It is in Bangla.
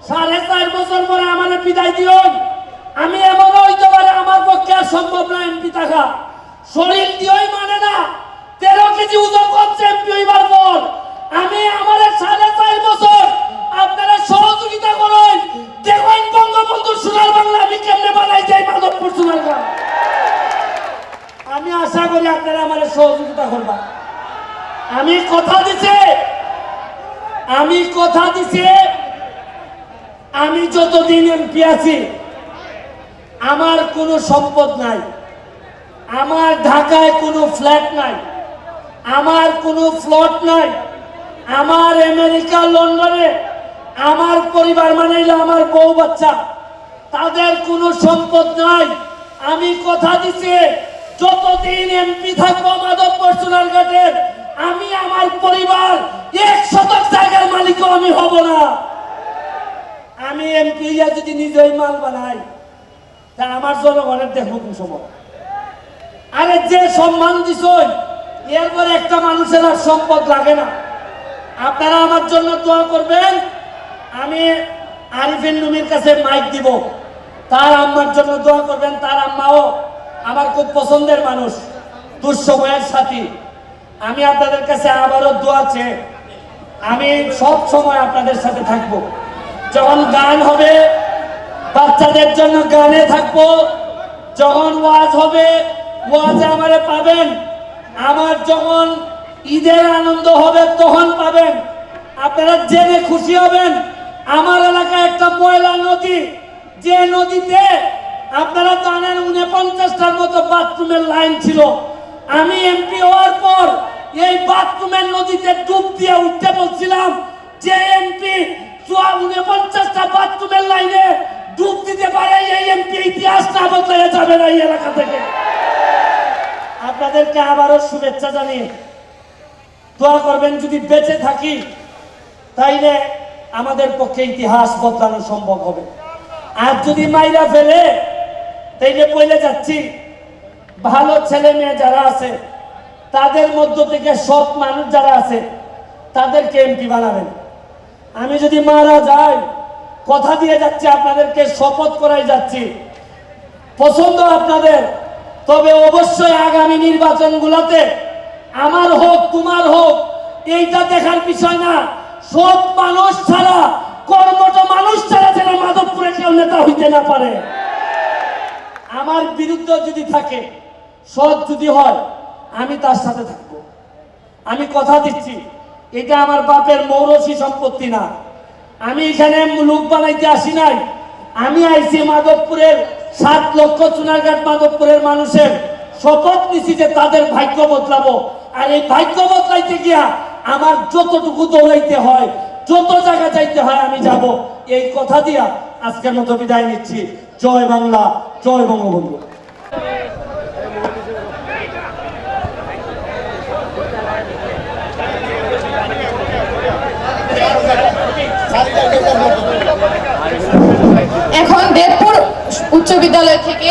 4.5 বছর পরে আমার বিদায় দিও। আমি এমন হইতে পারে আমার পক্ষে আর সম্ভব না এমপি থাকা, শরীর দিয়েই মানে না। 13 কেজি ওজন করছে এমপি হইবার পর। আমি আমার 4.5 বছর আপনারা সহযোগিতা করেন, দেখেন বঙ্গবন্ধু সোনার বাংলা আমি কেমনে বানাই যাই মাধবপুর সোনারগাঁ। আমি আশা করি আপনারা আমার সহযোগিতা করবেন। আমি কথা দিছি আমি যতদিন এমপি আছি আমার কোনো সম্পদ নাই, আমার ঢাকায় কোনো ফ্ল্যাট নাই, আমার কোনো প্লট নাই, আমার আমেরিকা লন্ডনে আমার পরিবার মানে আমার বউ বাচ্চা তাদের কোনো সম্পদ নাই। আমি কথা দিছি যতদিন এমপি থাকবো মাধবপুর সোনারঘাটের আমি আমার পরিবার 1 শতক জায়গার মালিকও আমি হব না। আমি এমপি যদি নিজেই মাল বানাই তা আমার জনগণের দেখবো কোন সময়। আরে যে সম্মান দিছই এরপরে একটা মানুষের আর সম্পদ লাগে না। আপনারা আমার জন্য দোয়া করবেন। আমি আরিফিন নুমির কাছে মাইক দিব, তার আম্মার জন্য দোয়া করবেন। তার আম্মাও আমার খুব পছন্দের মানুষ, দুঃসময়ের সাথী। আমি আপনাদের কাছে আবারও দোয়া চেয়ে আমি সব সময় আপনাদের সাথে থাকবো। যখন গান হবে বাচ্চাদের জন্য গানে থাকবো, যখন ওয়াজ হবে ওয়াজে আমারে পাবেন, আমার যখন ঈদের আনন্দ হবে তখন পাবেন। আপনারা জেনে খুশি হবেন আমার এলাকায় একটা ময়লা নদী, যে নদীতে আপনারা জানেন 49টার মতো বাথরুমের লাইন ছিল। আমি এমপি হওয়ার পর এই বাথরুমের নদীতে ডুব দিয়ে উঠতে বলছিলাম যে এমপি 49টা বাথরুমের লাইনে ডুব দিতে পারে এই এমপি ইতিহাস না বদলে যাবে না এই এলাকা থেকে। আপনাদেরকে আবারও শুভেচ্ছা জানিয়ে দোয়া করবেন যদি বেঁচে থাকি তাইলে আমাদের পক্ষে ইতিহাস বদলানো সম্ভব হবে। আর যদি মাইরা ফেলে তাইলে বলে যাচ্ছি ভালো ছেলে মেয়ে যারা আছে তাদের মধ্য থেকে সৎ মানুষ যারা আছে তাদেরকে এমপি বানাবেন। আমি যদি মারা যাই কথা দিয়ে যাচ্ছি, আপনাদেরকে শপথ করাই যাচ্ছি, পছন্দ আপনাদের, তবে অবশ্যই আগামী নির্বাচনগুলোতে আমার হোক তোমার হোক এইটা দেখার বিষয় না, সৎ মানুষ ছাড়া কর্মঠ মানুষ ছাড়া যেন মাধবপুরে কেউ নেতা হইতে না পারে। আমার বিরুদ্ধে যদি থাকে, সৎ যদি হয় আমি তার সাথে থাকবো। আমি কথা দিচ্ছি এটা আমার বাপের মৌরসী সম্পত্তি না। আমি এখানে লোক বানাইতে আসি নাই, আমি আইছি মাধবপুরের 7 লক্ষ সোনারঘাট মাধবপুরের মানুষের শপথ নিছি যে তাদের ভাগ্য বদলাবো। আর এই ভাগ্য বদলাইতে গিয়া আমার যতটুকু দৌড়াইতে হয়, যত জায়গা যাইতে হয় আমি যাব। এই কথা দিয়া আজকের মতো বিদায় নিচ্ছি। জয় বাংলা, জয় বঙ্গবন্ধু। এখন দেবপুর উচ্চ বিদ্যালয় থেকে